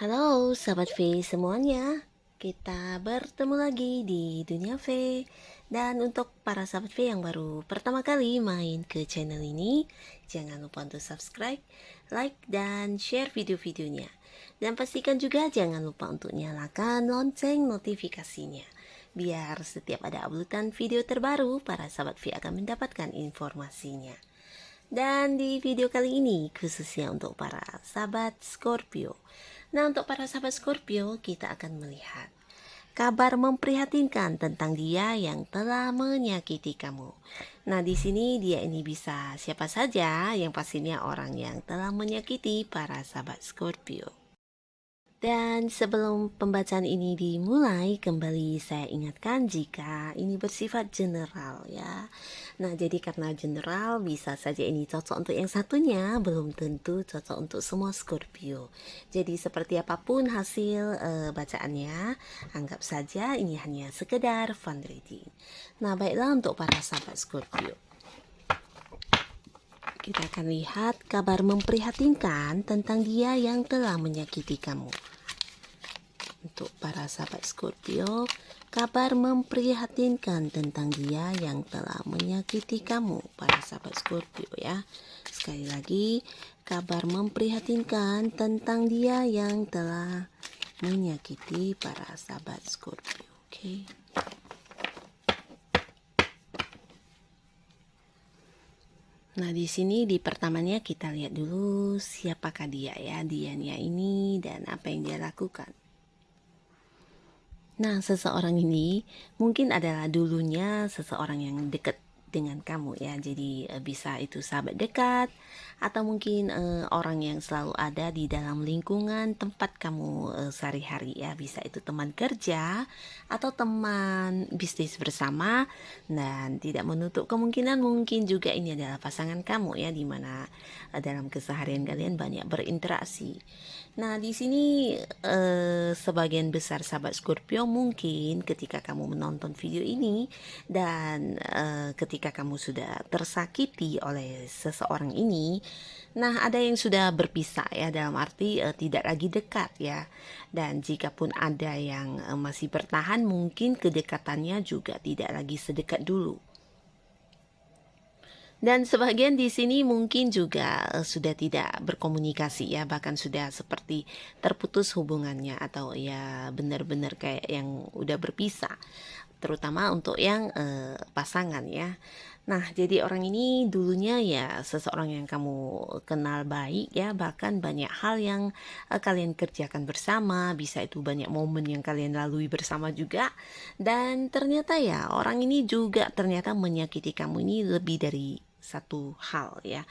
Halo sahabat V semuanya, kita bertemu lagi di Dunia V. Dan untuk para sahabat V yang baru pertama kali main ke channel ini, jangan lupa untuk subscribe, like, dan share video-videonya. Dan pastikan juga jangan lupa untuk nyalakan lonceng notifikasinya, biar setiap ada uploadan video terbaru, para sahabat V akan mendapatkan informasinya. Dan di video kali ini khususnya untuk para sahabat Scorpio. Nah, untuk para sahabat Scorpio, kita akan melihat kabar memprihatinkan tentang dia yang telah menyakiti kamu. Nah, di sini dia ini bisa siapa saja, yang pastinya orang yang telah menyakiti para sahabat Scorpio. Dan sebelum pembacaan ini dimulai, kembali saya ingatkan jika ini bersifat general ya. Nah, jadi karena general bisa saja ini cocok untuk yang satunya, belum tentu cocok untuk semua Scorpio. Jadi seperti apapun hasil bacaannya, anggap saja ini hanya sekedar fun reading. Nah, baiklah untuk para sahabat Scorpio. Kita akan lihat kabar memprihatinkan tentang dia yang telah menyakiti kamu. Untuk para sahabat Scorpio, kabar memprihatinkan tentang dia yang telah menyakiti kamu, para sahabat Scorpio ya. Sekali lagi, kabar memprihatinkan tentang dia yang telah menyakiti para sahabat Scorpio. Oke. Nah, di sini di pertamanya kita lihat dulu siapakah dia ya, dianya ini dan apa yang dia lakukan. Nah, seseorang ini mungkin adalah dulunya seseorang yang dekat dengan kamu ya. Jadi bisa itu sahabat dekat atau mungkin orang yang selalu ada di dalam lingkungan tempat kamu sehari-hari ya. Bisa itu teman kerja atau teman bisnis bersama. Dan tidak menutup kemungkinan mungkin juga ini adalah pasangan kamu ya, dimana dalam keseharian kalian banyak berinteraksi. Nah, di sini sebagian besar sahabat Scorpio mungkin ketika kamu menonton video ini dan ketika kamu sudah tersakiti oleh seseorang ini, nah ada yang sudah berpisah ya, dalam arti tidak lagi dekat ya. Dan jika pun ada yang masih bertahan, mungkin kedekatannya juga tidak lagi sedekat dulu. Dan sebagian di sini mungkin juga sudah tidak berkomunikasi ya, bahkan sudah seperti terputus hubungannya atau ya benar-benar kayak yang udah berpisah, terutama untuk yang pasangan ya. Nah, jadi orang ini dulunya ya seseorang yang kamu kenal baik ya, bahkan banyak hal yang kalian kerjakan bersama, bisa itu banyak momen yang kalian lalui bersama juga. Dan ternyata ya orang ini juga ternyata menyakiti kamu ini lebih dari satu hal ya.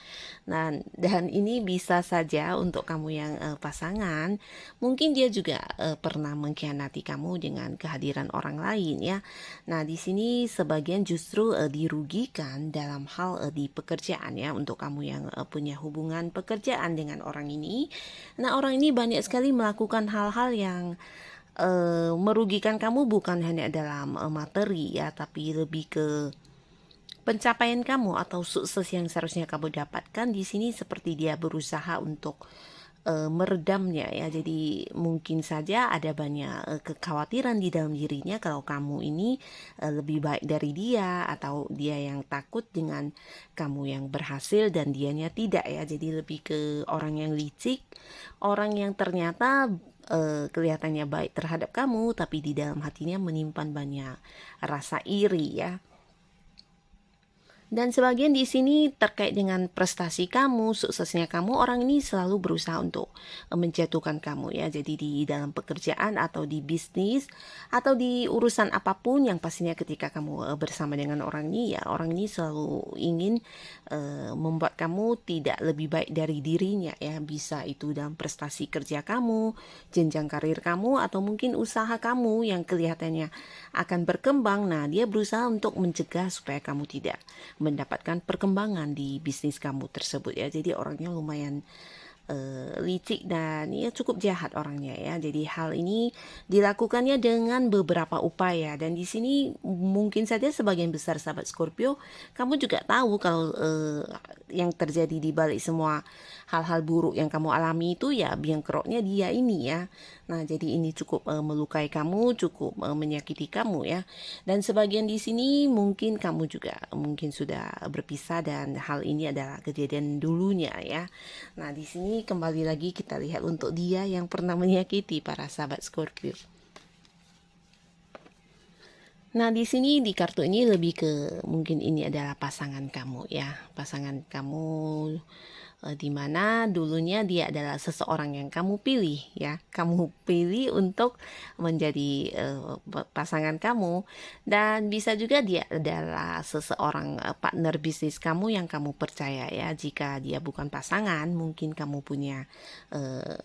Nah, dan ini bisa saja untuk kamu yang pasangan, mungkin dia juga pernah mengkhianati kamu dengan kehadiran orang lain ya. Nah, di sini sebagian justru dirugikan dalam hal di pekerjaan ya, untuk kamu yang punya hubungan pekerjaan dengan orang ini. Nah, orang ini banyak sekali melakukan hal-hal yang merugikan kamu, bukan hanya dalam materi ya, tapi lebih ke pencapaian kamu atau sukses yang seharusnya kamu dapatkan. Di sini seperti dia berusaha untuk meredamnya ya. Jadi mungkin saja ada banyak kekhawatiran di dalam dirinya kalau kamu ini lebih baik dari dia, atau dia yang takut dengan kamu yang berhasil dan dianya tidak ya. Jadi lebih ke orang yang licik, orang yang ternyata kelihatannya baik terhadap kamu, tapi di dalam hatinya menyimpan banyak rasa iri ya. Dan sebagian di sini terkait dengan prestasi kamu, suksesnya kamu, orang ini selalu berusaha untuk menjatuhkan kamu ya. Jadi di dalam pekerjaan atau di bisnis atau di urusan apapun yang pastinya ketika kamu bersama dengan orang ini ya, orang ini selalu ingin membuat kamu tidak lebih baik dari dirinya ya. Bisa itu dalam prestasi kerja kamu, jenjang karir kamu, atau mungkin usaha kamu yang kelihatannya akan berkembang. Nah, dia berusaha untuk mencegah supaya kamu tidak mendapatkan perkembangan di bisnis kamu tersebut ya. Jadi orangnya lumayan licik dan ya cukup jahat orangnya ya. Jadi hal ini dilakukannya dengan beberapa upaya, dan di sini mungkin saja sebagian besar sahabat Scorpio kamu juga tahu kalau yang terjadi di balik semua hal-hal buruk yang kamu alami itu ya biang keroknya dia ini ya. Nah, jadi ini cukup melukai kamu, cukup menyakiti kamu ya. Dan sebagian di sini mungkin kamu juga mungkin sudah berpisah dan hal ini adalah kejadian dulunya ya. Nah, di sini kembali lagi kita lihat untuk dia yang pernah menyakiti para sahabat Scorpio. Nah, di sini di kartu ini lebih ke mungkin ini adalah pasangan kamu ya. Pasangan kamu di mana dulunya dia adalah seseorang yang kamu pilih ya. Kamu pilih untuk menjadi pasangan kamu, dan bisa juga dia adalah seseorang partner bisnis kamu yang kamu percaya ya. Jika dia bukan pasangan, mungkin kamu punya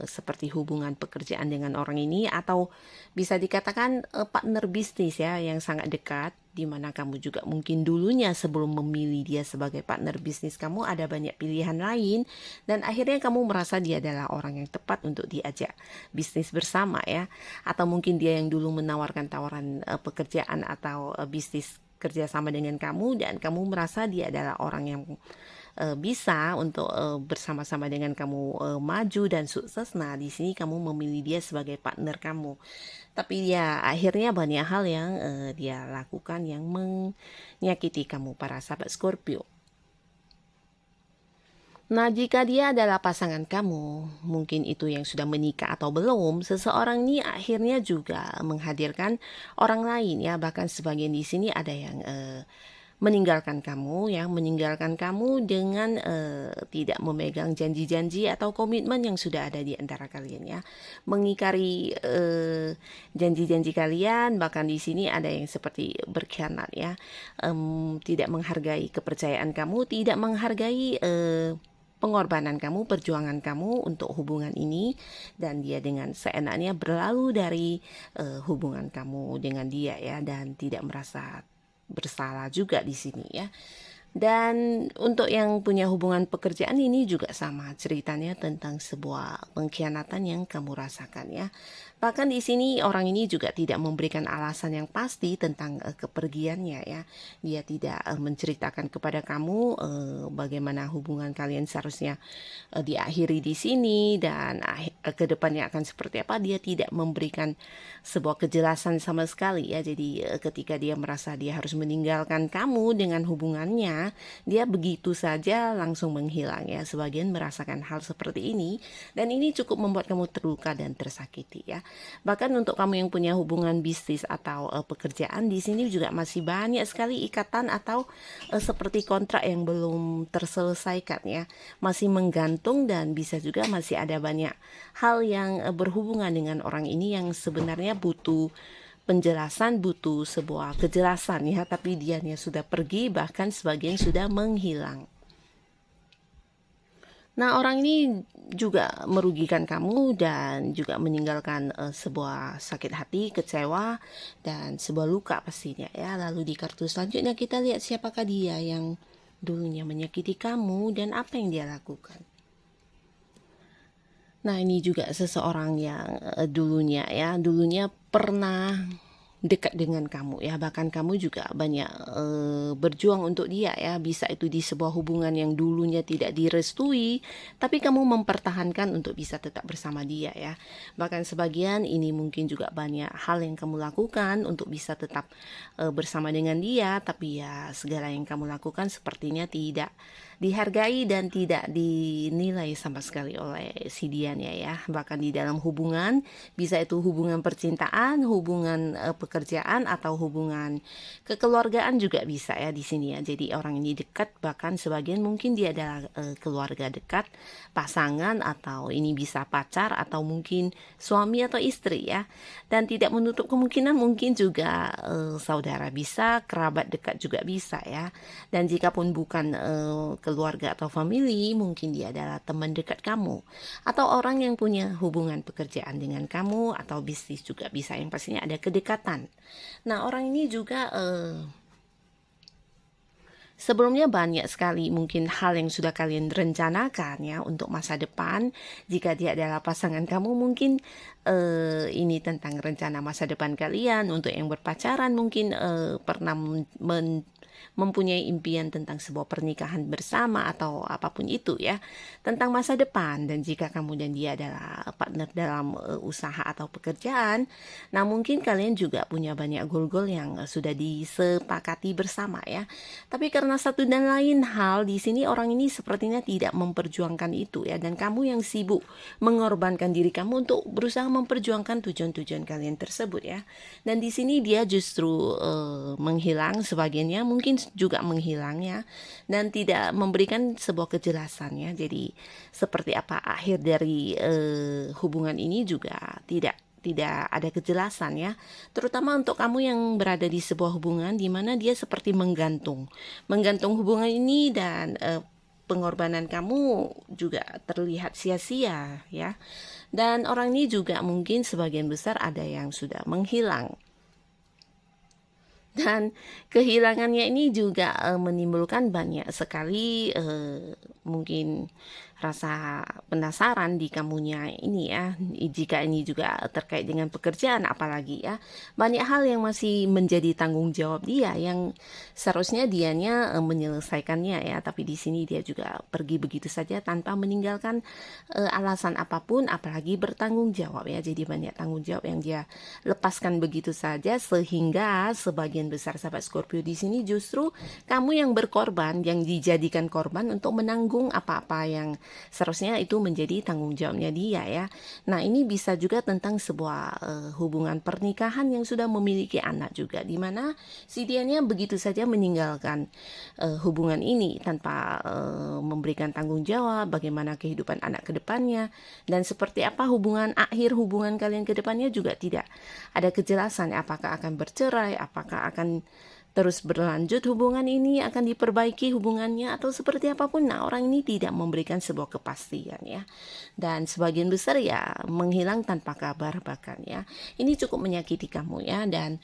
seperti hubungan pekerjaan dengan orang ini, atau bisa dikatakan partner bisnis ya yang sangat dekat, di mana kamu juga mungkin dulunya sebelum memilih dia sebagai partner bisnis kamu ada banyak pilihan lain, dan akhirnya kamu merasa dia adalah orang yang tepat untuk diajak bisnis bersama ya. Atau mungkin dia yang dulu menawarkan tawaran pekerjaan atau bisnis kerjasama dengan kamu, dan kamu merasa dia adalah orang yang bisa untuk bersama-sama dengan kamu maju dan sukses. Nah, di sini kamu memilih dia sebagai partner kamu. Tapi ya akhirnya banyak hal yang dia lakukan yang menyakiti kamu para sahabat Scorpio. Nah, jika dia adalah pasangan kamu, mungkin itu yang sudah menikah atau belum, seseorang ini akhirnya juga menghadirkan orang lain ya. Bahkan sebagian di sini ada yang meninggalkan kamu ya, meninggalkan kamu dengan tidak memegang janji-janji atau komitmen yang sudah ada di antara kalian ya, mengingkari janji-janji kalian. Bahkan di sini ada yang seperti berkhianat ya, tidak menghargai kepercayaan kamu, tidak menghargai pengorbanan kamu, perjuangan kamu untuk hubungan ini, dan dia dengan seenaknya berlalu dari hubungan kamu dengan dia ya, dan tidak merasa bersalah juga di sini ya. Dan untuk yang punya hubungan pekerjaan ini juga sama ceritanya tentang sebuah pengkhianatan yang kamu rasakan ya. Bahkan di sini orang ini juga tidak memberikan alasan yang pasti tentang kepergiannya ya. Dia tidak menceritakan kepada kamu bagaimana hubungan kalian seharusnya diakhiri di sini, dan ke depannya akan seperti apa. Dia tidak memberikan sebuah kejelasan sama sekali ya. Jadi ketika dia merasa dia harus meninggalkan kamu dengan hubungannya, dia begitu saja langsung menghilang ya. Sebagian merasakan hal seperti ini, dan ini cukup membuat kamu terluka dan tersakiti ya. Bahkan untuk kamu yang punya hubungan bisnis atau pekerjaan, di sini juga masih banyak sekali ikatan atau seperti kontrak yang belum terselesaikan ya, masih menggantung, dan bisa juga masih ada banyak hal yang berhubungan dengan orang ini yang sebenarnya butuh penjelasan, butuh sebuah kejelasan ya, tapi dianya sudah pergi, bahkan sebagian sudah menghilang. Nah, orang ini juga merugikan kamu dan juga meninggalkan sebuah sakit hati, kecewa, dan sebuah luka pastinya ya. Lalu di kartu selanjutnya kita lihat siapakah dia yang dulunya menyakiti kamu dan apa yang dia lakukan. Nah, ini juga seseorang yang dulunya pernah dekat dengan kamu ya, bahkan kamu juga banyak berjuang untuk dia ya. Bisa itu di sebuah hubungan yang dulunya tidak direstui, tapi kamu mempertahankan untuk bisa tetap bersama dia ya. Bahkan sebagian ini mungkin juga banyak hal yang kamu lakukan untuk bisa tetap bersama dengan dia, tapi ya segala yang kamu lakukan sepertinya tidak dihargai dan tidak dinilai sama sekali oleh si dianya ya. Bahkan di dalam hubungan, bisa itu hubungan percintaan, hubungan pekerjaan atau hubungan kekeluargaan juga bisa ya di sini ya. Jadi orang ini dekat, bahkan sebagian mungkin dia adalah keluarga dekat, pasangan, atau ini bisa pacar atau mungkin suami atau istri ya. Dan tidak menutup kemungkinan mungkin juga saudara bisa, kerabat dekat juga bisa ya. Dan jika pun bukan keluarga atau family, mungkin dia adalah teman dekat kamu atau orang yang punya hubungan pekerjaan dengan kamu atau bisnis juga bisa, yang pastinya ada kedekatan. Nah, orang ini juga sebelumnya banyak sekali mungkin hal yang sudah kalian rencanakan ya untuk masa depan. Jika dia adalah pasangan kamu, mungkin ini tentang rencana masa depan kalian. Untuk yang berpacaran mungkin pernah mempunyai impian tentang sebuah pernikahan bersama atau apapun itu ya, tentang masa depan. Dan jika kamu dan dia adalah partner dalam usaha atau pekerjaan, nah mungkin kalian juga punya banyak goal-goal yang sudah disepakati bersama ya. Tapi karena satu dan lain hal di sini orang ini sepertinya tidak memperjuangkan itu ya, dan kamu yang sibuk mengorbankan diri kamu untuk berusaha memperjuangkan tujuan-tujuan kalian tersebut ya. Dan di sini dia justru menghilang, sebagiannya mungkin juga menghilang ya, dan tidak memberikan sebuah kejelasan ya. Jadi seperti apa akhir dari hubungan ini juga tidak ada kejelasan ya, terutama untuk kamu yang berada di sebuah hubungan di mana dia seperti menggantung hubungan ini, dan pengorbanan kamu juga terlihat sia-sia ya. Dan orang ini juga mungkin sebagian besar ada yang sudah menghilang. Dan kehilangannya ini juga menimbulkan banyak sekali mungkin rasa penasaran di kamunya ini ya. Jika ini juga terkait dengan pekerjaan apalagi ya, banyak hal yang masih menjadi tanggung jawab dia yang seharusnya dianya menyelesaikannya ya, tapi di sini dia juga pergi begitu saja tanpa meninggalkan alasan apapun, apalagi bertanggung jawab ya. Jadi banyak tanggung jawab yang dia lepaskan begitu saja, sehingga sebagian besar sahabat Scorpio di sini justru kamu yang berkorban, yang dijadikan korban untuk menanggung apa-apa yang seharusnya itu menjadi tanggung jawabnya dia ya. Nah, ini bisa juga tentang sebuah hubungan pernikahan yang sudah memiliki anak juga, di mana si dianya begitu saja meninggalkan hubungan ini tanpa memberikan tanggung jawab bagaimana kehidupan anak ke depannya, dan seperti apa akhir hubungan kalian ke depannya juga tidak ada kejelasan. Apakah akan bercerai, apakah akan terus berlanjut hubungan ini, akan diperbaiki hubungannya, atau seperti apapun. Nah, orang ini tidak memberikan sebuah kepastian ya, dan sebagian besar ya menghilang tanpa kabar bahkan ya. Ini cukup menyakiti kamu ya. Dan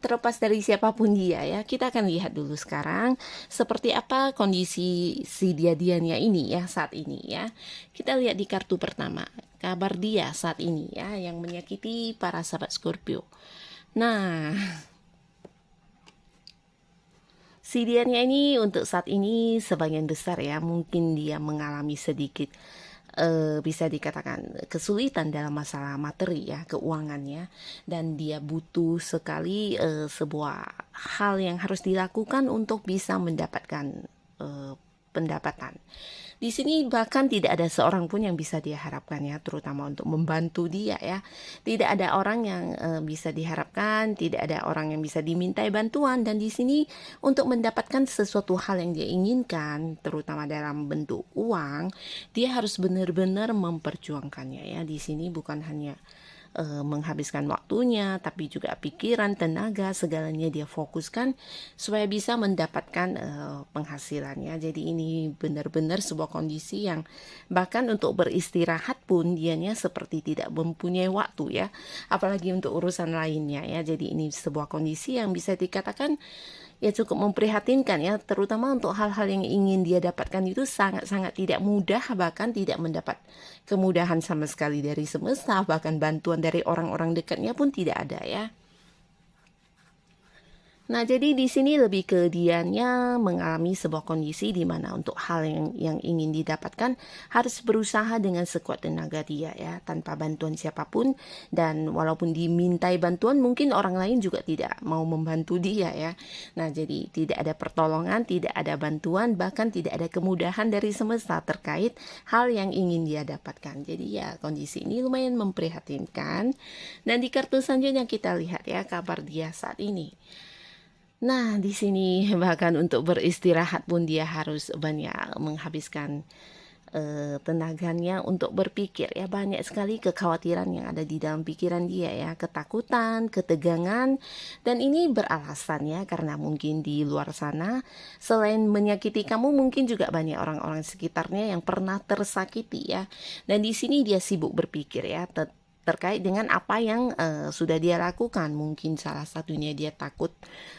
terlepas dari siapapun dia ya, kita akan lihat dulu sekarang seperti apa kondisi si dianya ini ya saat ini ya. Kita lihat di kartu pertama, kabar dia saat ini ya yang menyakiti para sahabat Scorpio. Nah, si dianya ini untuk saat ini sebagian besar ya mungkin dia mengalami sedikit bisa dikatakan kesulitan dalam masalah materi ya, keuangannya, dan dia butuh sekali sebuah hal yang harus dilakukan untuk bisa mendapatkan pendapatan. Di sini bahkan tidak ada seorang pun yang bisa dia harapkan ya, terutama untuk membantu dia ya. Tidak ada orang yang bisa diharapkan, tidak ada orang yang bisa dimintai bantuan. Dan di sini untuk mendapatkan sesuatu hal yang dia inginkan, terutama dalam bentuk uang, dia harus benar-benar memperjuangkannya ya. Di sini bukan hanya menghabiskan waktunya, tapi juga pikiran, tenaga, segalanya dia fokuskan supaya bisa mendapatkan penghasilannya. Jadi ini benar-benar sebuah kondisi yang bahkan untuk beristirahat pun dianya seperti tidak mempunyai waktu ya, apalagi untuk urusan lainnya ya. Jadi ini sebuah kondisi yang bisa dikatakan ya cukup memprihatinkan ya, terutama untuk hal-hal yang ingin dia dapatkan itu sangat-sangat tidak mudah, bahkan tidak mendapat kemudahan sama sekali dari semesta, bahkan bantuan dari orang-orang dekatnya pun tidak ada ya. Nah, jadi di sini lebih ke dianya mengalami sebuah kondisi di mana untuk hal yang ingin didapatkan harus berusaha dengan sekuat tenaga dia ya, tanpa bantuan siapapun, dan walaupun dimintai bantuan mungkin orang lain juga tidak mau membantu dia ya. Nah, jadi tidak ada pertolongan, tidak ada bantuan, bahkan tidak ada kemudahan dari semesta terkait hal yang ingin dia dapatkan. Jadi ya kondisi ini lumayan memprihatinkan. Dan di kartu selanjutnya kita lihat ya kabar dia saat ini. Nah, di sini bahkan untuk beristirahat pun dia harus banyak menghabiskan tenaganya untuk berpikir ya, banyak sekali kekhawatiran yang ada di dalam pikiran dia ya, ketakutan, ketegangan, dan ini beralasan ya karena mungkin di luar sana selain menyakiti kamu mungkin juga banyak orang-orang sekitarnya yang pernah tersakiti ya. Dan di sini dia sibuk berpikir ya terkait dengan apa yang sudah dia lakukan. Mungkin salah satunya dia takut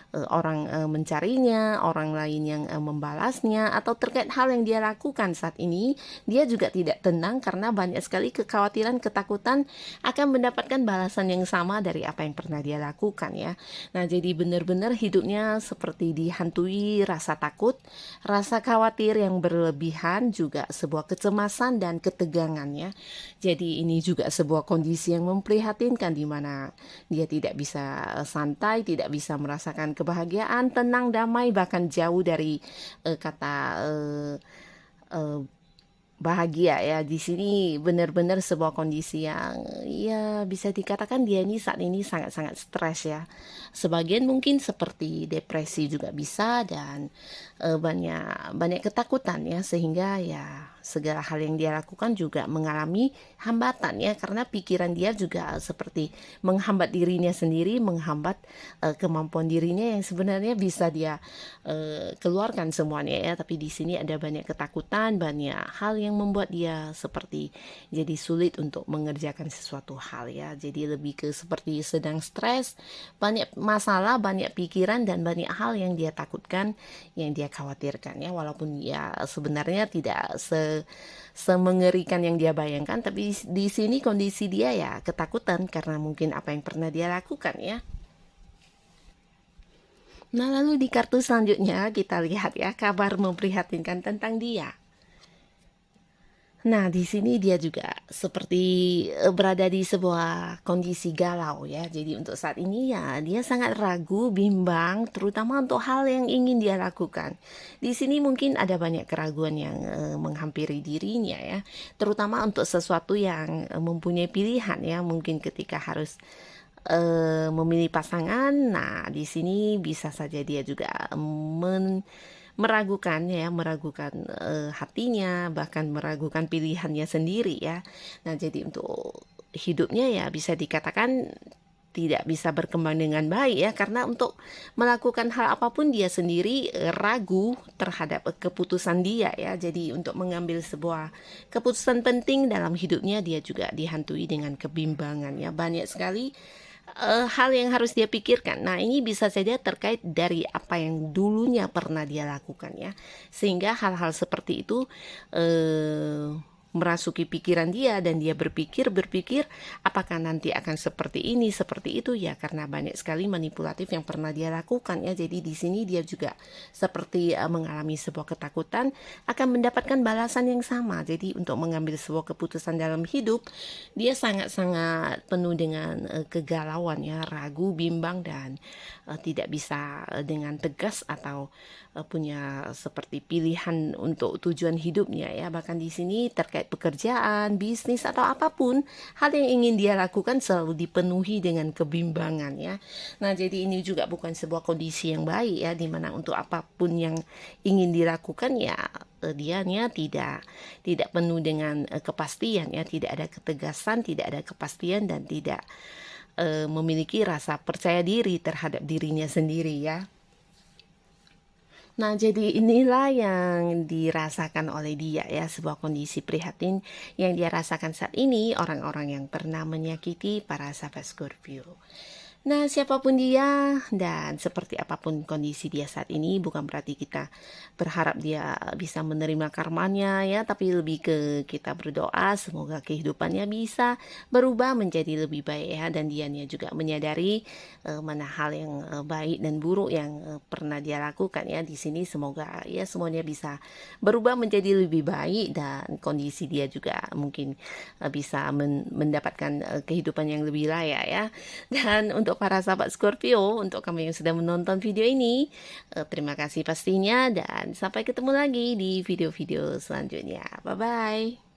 orang mencarinya, orang lain yang membalasnya, atau terkait hal yang dia lakukan saat ini, dia juga tidak tenang karena banyak sekali kekhawatiran, ketakutan akan mendapatkan balasan yang sama dari apa yang pernah dia lakukan ya. Nah, jadi benar-benar hidupnya seperti dihantui rasa takut, rasa khawatir yang berlebihan, juga sebuah kecemasan dan ketegangan ya. Jadi ini juga sebuah kondisi yang memprihatinkan di mana dia tidak bisa santai, tidak bisa merasakan kebahagiaan, tenang, damai, bahkan jauh dari kata uh, bahagia ya. Di sini benar-benar sebuah kondisi yang ya bisa dikatakan dia ini saat ini sangat-sangat stres ya. Sebagian mungkin seperti depresi juga bisa, dan banyak banyak ketakutan ya, sehingga ya segala hal yang dia lakukan juga mengalami hambatan ya, karena pikiran dia juga seperti menghambat dirinya sendiri, menghambat kemampuan dirinya yang sebenarnya bisa dia keluarkan semuanya ya. Tapi di sini ada banyak ketakutan, banyak hal yang membuat dia seperti jadi sulit untuk mengerjakan sesuatu hal ya. Jadi lebih ke seperti sedang stres, banyak masalah, banyak pikiran, dan banyak hal yang dia takutkan, yang dia khawatirkan ya. Walaupun ya sebenarnya tidak semengerikan yang dia bayangkan, tapi di sini kondisi dia ya ketakutan karena mungkin apa yang pernah dia lakukan ya. Nah, lalu di kartu selanjutnya kita lihat ya kabar memprihatinkan tentang dia. Nah, di sini dia juga seperti berada di sebuah kondisi galau ya. Jadi untuk saat ini ya dia sangat ragu, bimbang, terutama untuk hal yang ingin dia lakukan. Di sini mungkin ada banyak keraguan yang menghampiri dirinya ya, terutama untuk sesuatu yang mempunyai pilihan ya. Mungkin ketika harus memilih pasangan, nah di sini bisa saja dia juga meragukan ya, meragukan hatinya, bahkan meragukan pilihannya sendiri ya. Nah, jadi untuk hidupnya ya bisa dikatakan tidak bisa berkembang dengan baik ya, karena untuk melakukan hal apapun dia sendiri ragu terhadap keputusan dia ya. Jadi untuk mengambil sebuah keputusan penting dalam hidupnya dia juga dihantui dengan kebimbangan ya. Banyak sekali hal yang harus dia pikirkan. Nah, ini bisa saja terkait dari apa yang dulunya pernah dia lakukan ya, sehingga hal-hal seperti itu merasuki pikiran dia, dan dia berpikir apakah nanti akan seperti ini, seperti itu ya, karena banyak sekali manipulatif yang pernah dia lakukan ya. Jadi di sini dia juga seperti mengalami sebuah ketakutan akan mendapatkan balasan yang sama. Jadi untuk mengambil sebuah keputusan dalam hidup dia sangat-sangat penuh dengan kegalauan ya, ragu, bimbang, dan tidak bisa dengan tegas atau punya seperti pilihan untuk tujuan hidupnya ya. Bahkan di sini terkait pekerjaan, bisnis, atau apapun hal yang ingin dia lakukan selalu dipenuhi dengan kebimbangan ya. Nah, jadi ini juga bukan sebuah kondisi yang baik ya, dimana untuk apapun yang ingin dilakukan ya dianya tidak penuh dengan kepastian ya, tidak ada ketegasan, tidak ada kepastian, dan tidak memiliki rasa percaya diri terhadap dirinya sendiri ya. Nah, jadi inilah yang dirasakan oleh dia ya, sebuah kondisi prihatin yang dia rasakan saat ini orang-orang yang pernah menyakiti para sahabat Scorpio. Nah, siapapun dia dan seperti apapun kondisi dia saat ini, bukan berarti kita berharap dia bisa menerima karmanya ya, tapi lebih ke kita berdoa semoga kehidupannya bisa berubah menjadi lebih baik ya, dan dianya juga menyadari mana hal yang baik dan buruk yang pernah dia lakukan ya di sini. Semoga ya semuanya bisa berubah menjadi lebih baik dan kondisi dia juga mungkin bisa mendapatkan kehidupan yang lebih layak ya. Dan untuk para sahabat Scorpio, untuk kamu yang sudah menonton video ini, terima kasih pastinya dan sampai ketemu lagi di video-video selanjutnya. Bye-bye.